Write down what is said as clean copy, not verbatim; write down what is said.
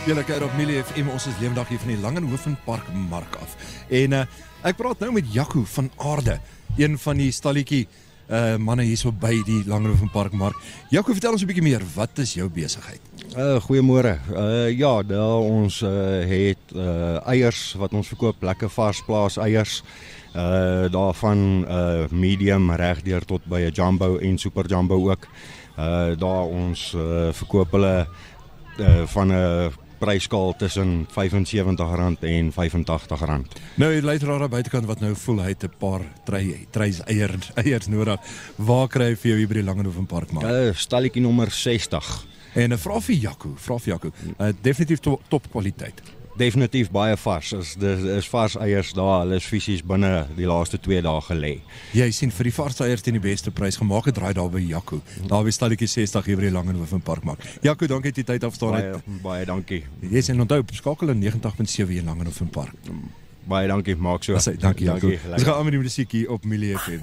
Julle kuier op Milie FM, ons is lewendig hier van die Langenhoven Park Mark af. En ek praat nou met Jaco van Aarde, een van die stalletjie manne hier so by die Langenhoven Park Mark. Jaco, vertel ons 'n bietjie meer, wat is jou besigheid? Goeiemôre. Ja, ons het eiers wat ons verkoop, lekker vars plaas eiers. Daarvan medium regdeur tot by 'n jumbo en super jumbo ook. Daar ons verkoop hulle van 'n pryskaal tussen R75 en R85. Nou, die luisteraar aan buitekant wat nou voel hy het 'n paar treis eiers nodig. Waar kry hy vir jou hier by die Langenhoven Park Mark? Stalletjie nommer 60. En vra vir Jaco, definitief top kwaliteit. Definitief baie vars. Is vars eiers daar, hulle is fisies binne die laaste 2 dae gelê. Jy sien, vir die vars eiers teen die beste prys gemaak het, draai daar by Jaco. Daar by stalletjie 60 hier by die Langenhoven Park Mark. Jaco, dankie dat jy tyd afstaan het. Baie dankie. Jy sien, onthou, skakel in 90.7 hier Langenhoven Park. Baie dankie, maak so. Dankie Jaco. Dankie, ons gaan aan met die musiek hier op Milie FM.